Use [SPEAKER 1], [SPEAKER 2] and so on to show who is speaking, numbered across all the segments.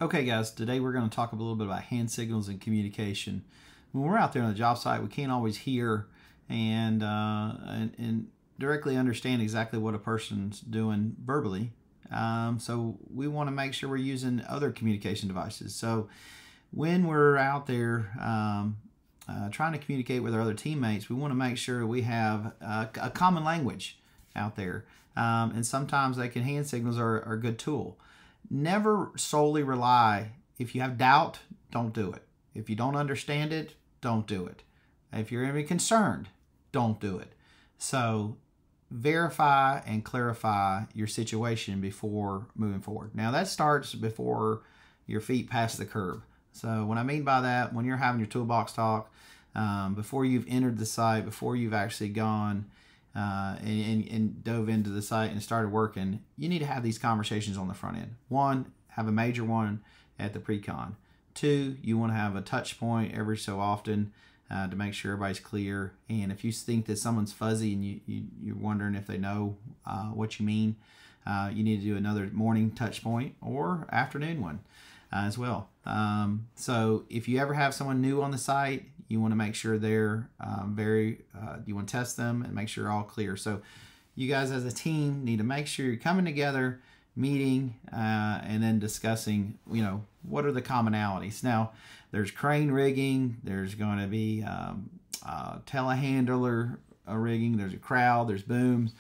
[SPEAKER 1] Okay, guys, today we're going to talk a little bit about hand signals and communication. When we're out there on the job site, we can't always hear and directly understand exactly what a person's doing verbally. So we want to make sure we're using other communication devices. So when we're out there trying to communicate with our other teammates, we want to make sure we have a common language out there. And sometimes hand signals are a good tool. Never solely rely. If you have doubt, don't do it. If you don't understand it, don't do it. If you're even concerned, don't do it. So verify and clarify your situation before moving forward. Now that starts before your feet pass the curb. So what I mean by that, when you're having your toolbox talk, before you've entered the site, before you've actually gone and dove into the site and started working, you need to have these conversations on the front end. One, have a major one at the pre-con. Two, you want to have a touch point every so often to make sure everybody's clear. And if you think that someone's fuzzy and you're wondering if they know what you mean, you need to do another morning touch point or afternoon one as well. So if you ever have someone new on the site, you want to make sure they're you want to test them and make sure they're all clear. So you guys as a team need to make sure you're coming together, meeting, and then discussing, what are the commonalities. Now, there's crane rigging, there's going to be telehandler rigging, there's a crowd, there's booms.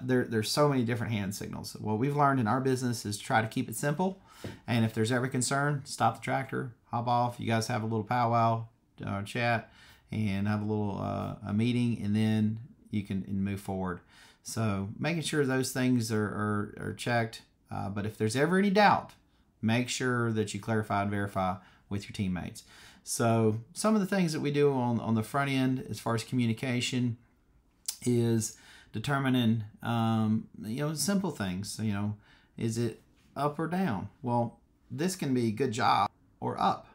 [SPEAKER 1] There's so many different hand signals. What we've learned in our business is try to keep it simple. And if there's ever concern, stop the tractor, hop off. You guys have a little powwow, chat, and have a little a meeting, and then you can move forward. So making sure those things are checked. But if there's ever any doubt, make sure that you clarify and verify with your teammates. So some of the things that we do on the front end as far as communication is determining, simple things. Is it up or down? Well, this can be good job or up.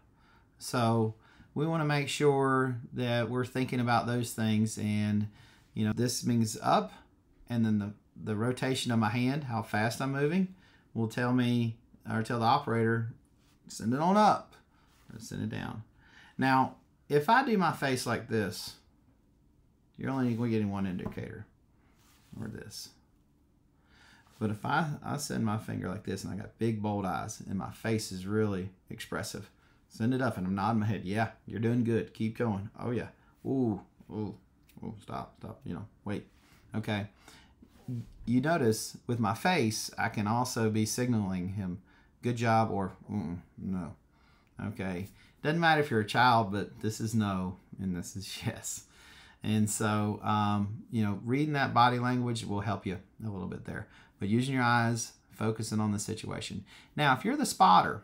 [SPEAKER 1] So we want to make sure that we're thinking about those things. And, this means up. And then the rotation of my hand, how fast I'm moving, will tell me, or tell the operator, send it on up or send it down. Now, if I do my face like this, you're only getting one indicator, or this. But if I send my finger like this and I got big bold eyes and my face is really expressive, send it up and I'm nodding my head. Yeah, you're doing good. Keep going. Oh yeah. Ooh, ooh, ooh, stop. Wait. Okay. You notice with my face, I can also be signaling him good job or no. Okay. Doesn't matter if you're a child, but this is no and this is yes. And so, reading that body language will help you a little bit there. But using your eyes, focusing on the situation. Now, if you're the spotter,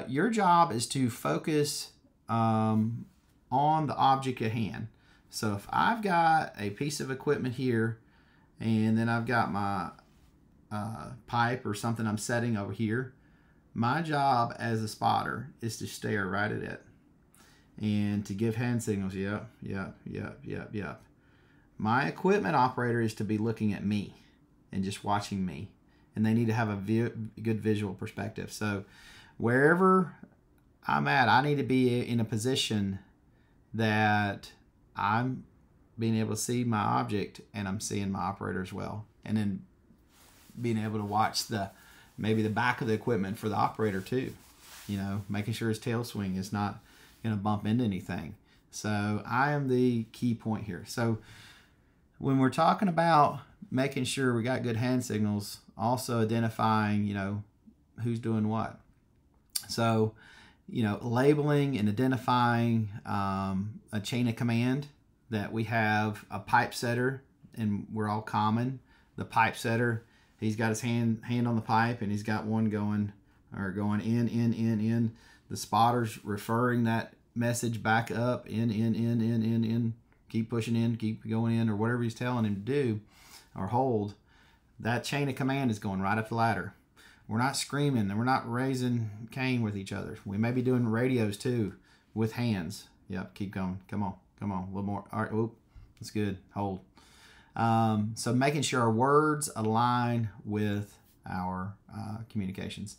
[SPEAKER 1] your job is to focus on the object at hand. So if I've got a piece of equipment here, and then I've got my pipe or something I'm setting over here, my job as a spotter is to stare right at it and to give hand signals. Yep. My equipment operator is to be looking at me and just watching me, and they need to have a good visual perspective. So wherever I'm at, I need to be in a position that I'm being able to see my object and I'm seeing my operator as well, and then being able to watch maybe the back of the equipment for the operator too, making sure his tail swing is not going to bump into anything. So I am the key point here. So when we're talking about making sure we got good hand signals, also identifying, who's doing what. So, labeling and identifying a chain of command, that we have a pipe setter, and we're all common. The pipe setter, he's got his hand on the pipe, and he's got one going in. The spotter's referring that message back up, in. Keep pushing in, keep going in, or whatever he's telling him to do or hold. That chain of command is going right up the ladder. We're not screaming and we're not raising Cain with each other. We may be doing radios too with hands. Yep, keep going. Come on, a little more. All right, whoop, that's good. Hold. So making sure our words align with our communications.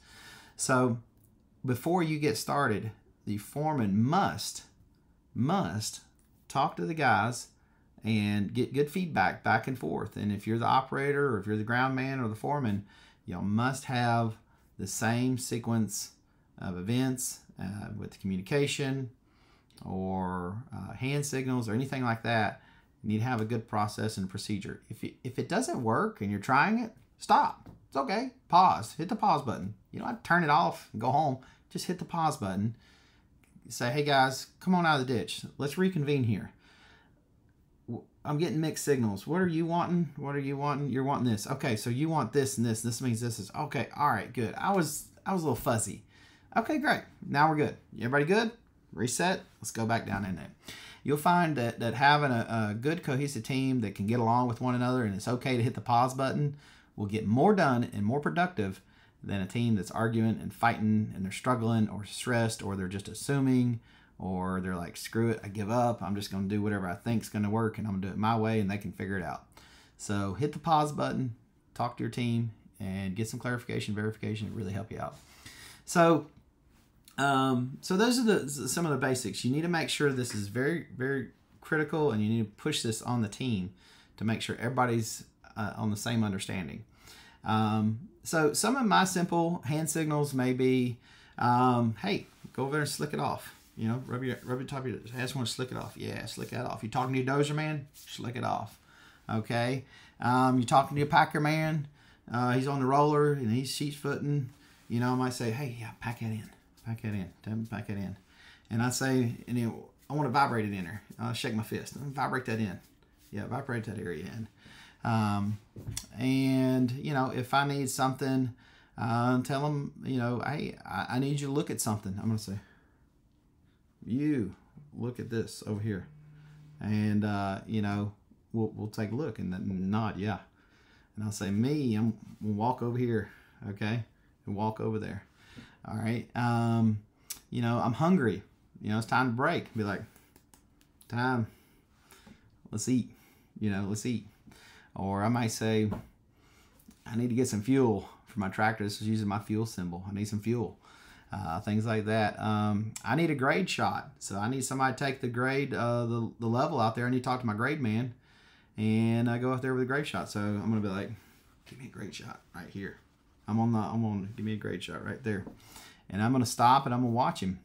[SPEAKER 1] So before you get started, the foreman must talk to the guys and get good feedback back and forth. And if you're the operator, or if you're the ground man or the foreman, you must have the same sequence of events with communication or hand signals or anything like that. You need to have a good process and procedure. If it doesn't work and you're trying it, stop. It's okay. Pause. Hit the pause button. You don't have to turn it off and go home. Just hit the pause button. Say, hey guys, come on out of the ditch. Let's reconvene here. I'm getting mixed signals. What are you wanting? What are you wanting? You're wanting this. Okay, so you want this and this. This means this is okay. All right, good. I was a little fuzzy. Okay, great. Now we're good. Everybody good? Reset. Let's go back down in there. You'll find that having a good cohesive team that can get along with one another and it's okay to hit the pause button will get more done and more productive than a team that's arguing and fighting and they're struggling or stressed or they're just assuming or they're like, screw it, I give up. I'm just going to do whatever I think is going to work and I'm going to do it my way and they can figure it out. So hit the pause button, talk to your team, and get some clarification, verification. It really help you out. So those are some of the basics. You need to make sure this is very, very critical, and you need to push this on the team to make sure everybody's on the same understanding. So some of my simple hand signals may be, hey, go over there and slick it off. You know, rub your top of your head. I just want to slick it off. Yeah, slick that off. You talking to your dozer man? Slick it off. Okay. You talking to your packer man? He's on the roller and he's sheet footing. You know, I might say, hey, yeah, pack that in. Pack that in. Tell him to pack that in. And I say, and then I want to vibrate it in there. I'll shake my fist. Vibrate that in. Yeah, vibrate that area in. And, you know, if I need something, tell them, you know, hey, I need you to look at something. I'm going to say, you look at this over here. And, you know, we'll take a look and then nod, yeah. And I'll say, we'll walk over here, okay? And walk over there. All right. You know, I'm hungry. You know, it's time to break. Be like, time. Let's eat. You know, let's eat. Or I might say, I need to get some fuel for my tractor. This is using my fuel symbol. I need some fuel. Things like that. I need a grade shot. So I need somebody to take the grade, the level out there. I need to talk to my grade man. And I go out there with a grade shot. So I'm going to be like, give me a grade shot right here. Give me a grade shot right there. And I'm going to stop and I'm going to watch him.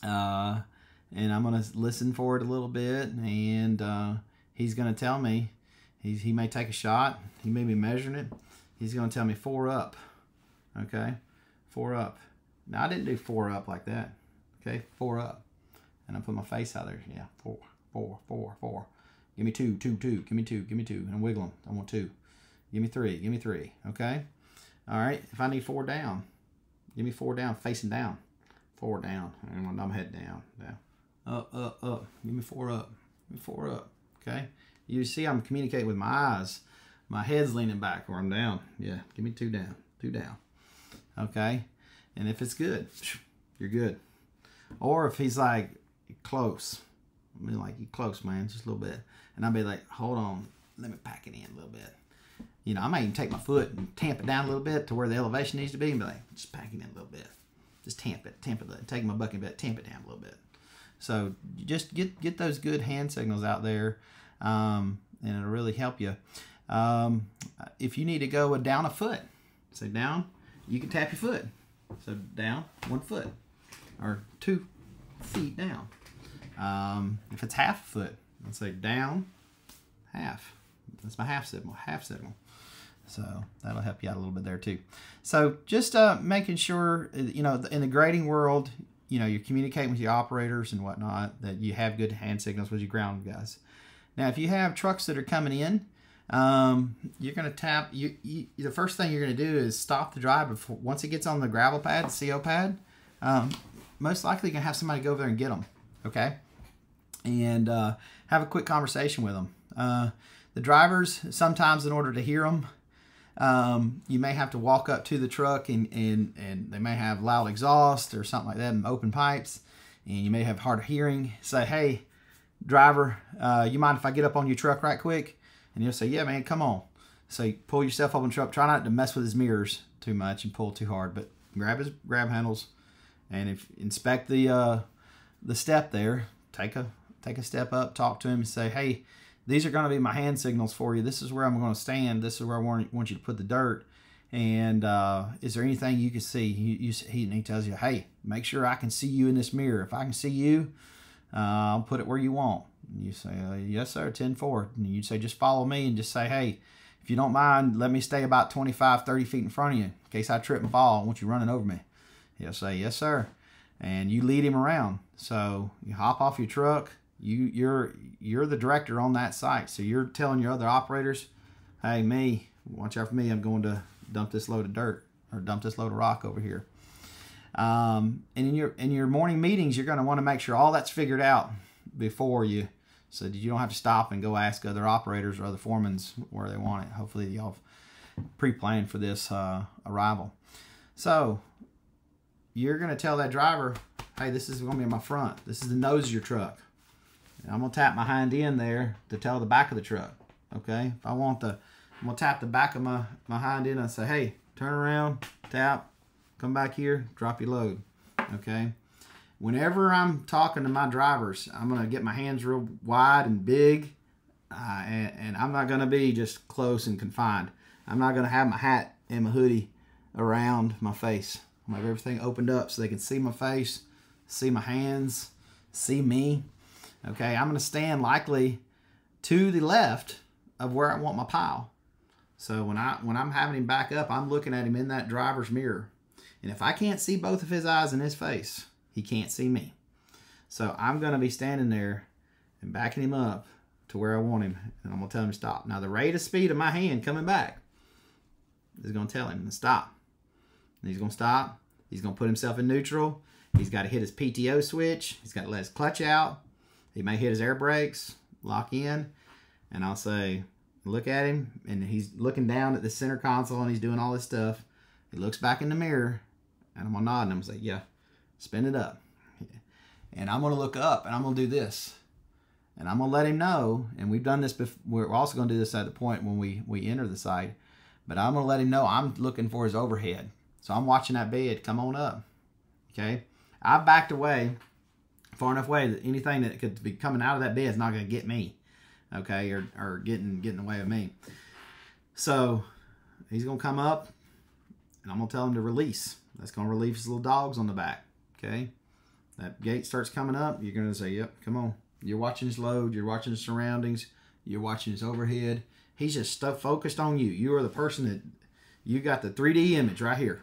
[SPEAKER 1] And I'm going to listen for it a little bit. And he's going to tell me, he may take a shot. He may be measuring it. He's going to tell me 4 up. Okay? 4 up. Now, I didn't do 4 up like that. Okay? 4 up. And I put my face out there. Yeah, 4, 4, 4, 4. Give me 2, 2, 2. Give me 2, give me 2. And I'm wiggling. I want 2. Give me 3, give me 3. Okay? All right. If I need 4 down, give me 4 down, facing down. 4 down. And I'm head down. Down. Up, up, up. Give me 4 up. Give me 4 up. Okay? You see I'm communicating with my eyes. My head's leaning back or I'm down. Yeah. Give me 2 down. 2 down. Okay? And if it's good, you're good. Or if he's like, close. I mean, like, you close, man. Just a little bit. And I'll be like, hold on. Let me pack it in a little bit. You know, I might even take my foot and tamp it down a little bit to where the elevation needs to be and be like, just pack it in a little bit. Just tamp it. Take my bucket bit, tamp it down a little bit. So just get those good hand signals out there, and it'll really help you. If you need to go down a foot, say down, you can tap your foot. So down 1 foot or 2 feet down. If it's half a foot, let's say down half. That's my half signal. So that'll help you out a little bit there too. So just making sure, you know, in the grading world, you know, you're communicating with your operators and whatnot, that you have good hand signals with your ground guys. Now, if you have trucks that are coming in, you're going to tap, the first thing you're going to do is stop the drive before, once it gets on the gravel pad, CO pad, most likely you're going to have somebody go over there and get them, okay? And have a quick conversation with them. The drivers, sometimes in order to hear them, you may have to walk up to the truck and they may have loud exhaust or something like that and open pipes, and you may have hard hearing. Say, hey, driver, you mind if I get up on your truck right quick? And he'll say, yeah, man, come on. So you pull yourself up on the truck. Try not to mess with his mirrors too much and pull too hard, but grab his grab handles And if inspect the step there, take a step up, talk to him, and say, hey, these are going to be my hand signals for you. This is where I'm going to stand. This is where I want you to put the dirt. And is there anything you can see? He tells you, hey, make sure I can see you in this mirror. If I can see you, I'll put it where you want. And you say, yes, sir, 10-4. And you say, just follow me, and just say, hey, if you don't mind, let me stay about 25, 30 feet in front of you in case I trip and fall. I want you running over me. He'll say, yes, sir. And you lead him around. So you hop off your truck. You're the director on that site. So you're telling your other operators, hey, watch out for me. I'm going to dump this load of dirt or dump this load of rock over here. And in your morning meetings, you're going to want to make sure all that's figured out before you, so that you don't have to stop and go ask other operators or other foremans where they want it. Hopefully y'all pre-planned for this arrival. So you're going to tell that driver, hey, this is going to be my front. This is the nose of your truck. And I'm going to tap my hind end there to tell the back of the truck. Okay? If I want I'm going to tap the back of my hind end and say, hey, turn around, tap, come back here, drop your load. Okay? Whenever I'm talking to my drivers, I'm going to get my hands real wide and big, and I'm not going to be just close and confined. I'm not going to have my hat and my hoodie around my face. I'm going to have everything opened up so they can see my face, see my hands, see me. Okay, I'm going to stand likely to the left of where I want my pile. So when I'm having him back up, I'm looking at him in that driver's mirror. And if I can't see both of his eyes in his face, he can't see me. So I'm going to be standing there and backing him up to where I want him. And I'm going to tell him to stop. Now the rate of speed of my hand coming back is going to tell him to stop. And he's going to stop. He's going to put himself in neutral. He's got to hit his PTO switch. He's got to let his clutch out. He may hit his air brakes, lock in. And I'll say, look at him. And he's looking down at the center console and he's doing all this stuff. He looks back in the mirror. And I'm going to nod and I'm going to say, yeah, spin it up. And I'm going to look up and I'm going to do this. And I'm going to let him know. And we've done this before. We're also going to do this at the point when we enter the site. But I'm going to let him know I'm looking for his overhead. So I'm watching that bed come on up. Okay. I've backed away far enough away that anything that could be coming out of that bed is not going to get me. Okay. Or getting in the way of me. So he's going to come up and I'm going to tell him to release. That's going to relieve his little dogs on the back. Okay. That gate starts coming up. You're going to say, yep, come on. You're watching his load. You're watching his surroundings. You're watching his overhead. He's just focused on you. You are the person that you got the 3D image right here.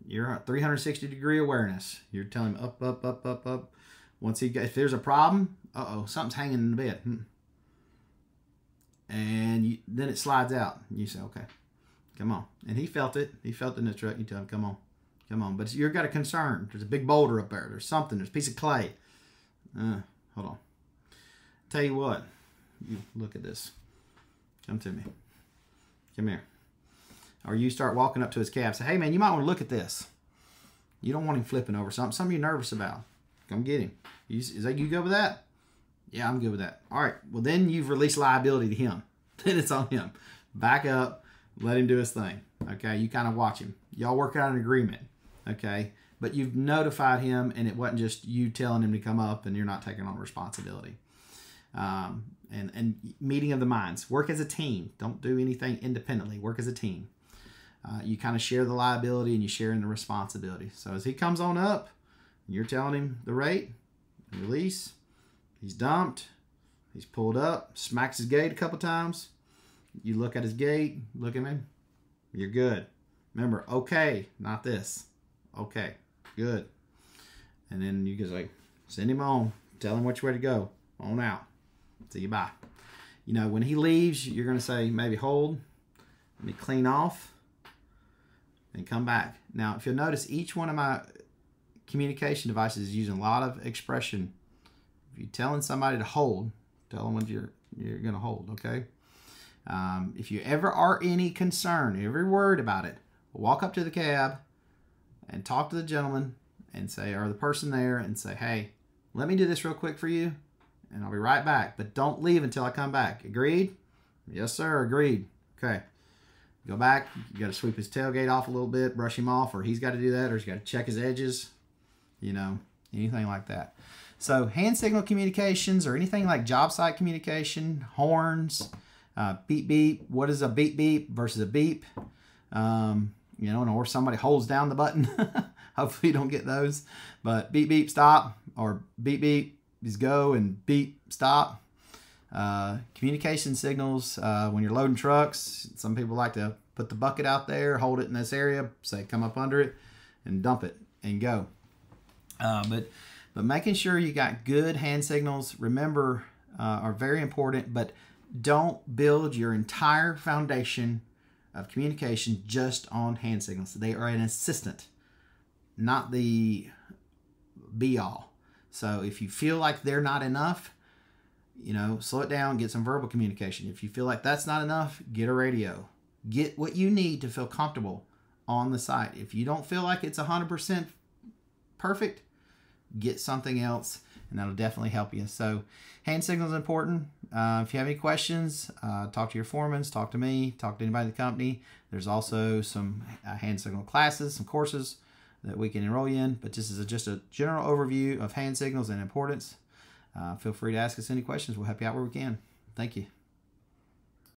[SPEAKER 1] You're 360 degree awareness. You're telling him up, up, up, up, up. Once if there's a problem, something's hanging in the bed. And then it slides out. You say, okay, come on. And he felt it. He felt it in the truck. You tell him, come on. Come on. But you've got a concern. There's a big boulder up there. There's something. There's a piece of clay. Hold on. Tell you what. You look at this. Come to me. Come here. Or you start walking up to his cab. Say, hey, man, you might want to look at this. You don't want him flipping over something you're nervous about. Come get him. Is that you good with that? Yeah, I'm good with that. All right. Well, then you've released liability to him. Then it's on him. Back up. Let him do his thing. Okay? You kind of watch him. Y'all work out an agreement. Okay? But you've notified him, and it wasn't just you telling him to come up, and you're not taking on responsibility. And meeting of the minds. Work as a team. Don't do anything independently. Work as a team. You kind of share the liability and you share in the responsibility. So as he comes on up, you're telling him the rate, release, he's dumped, he's pulled up, smacks his gate a couple times. You look at his gate, look at him, you're good. Remember, okay, not this. Okay, good. And then you just like, send him on, tell him which way to go, on out. See you, bye. You know, when he leaves, you're going to say, maybe hold, let me clean off, and come back. Now, if you'll notice, each one of my communication devices is using a lot of expression. If you're telling somebody to hold, tell them when you're going to hold, okay? If you ever are any concern, ever worried about it, walk up to the cab and talk to the gentleman and say, or the person there, and say, hey, let me do this real quick for you, and I'll be right back. But don't leave until I come back. Agreed? Yes, sir. Agreed. Okay. Go back. You got to sweep his tailgate off a little bit, brush him off, or he's got to do that, or he's got to check his edges, you know, anything like that. So hand signal communications or anything like job site communication, horns, beep beep. What is a beep beep versus a beep? You know, or somebody holds down the button. Hopefully you don't get those. But beep beep stop, or beep beep is go, and beep stop. Communication signals when you're loading trucks. Some people like to put the bucket out there, hold it in this area, say come up under it, and dump it and go. But making sure you got good hand signals, remember, are very important. But don't build your entire foundation of communication just on hand signals. They are an assistant, not the be-all. So if you feel like they're not enough, you know, slow it down, get some verbal communication. If you feel like that's not enough, get a radio. Get what you need to feel comfortable on the site. If you don't feel like it's 100% perfect, get something else, and that'll definitely help you. So hand signals is important. If you have any questions, talk to your foremen, talk to me, talk to anybody in the company. There's also some hand signal classes, some courses that we can enroll you in, but this is just a general overview of hand signals and importance. Feel free to ask us any questions. We'll help you out where we can. Thank you.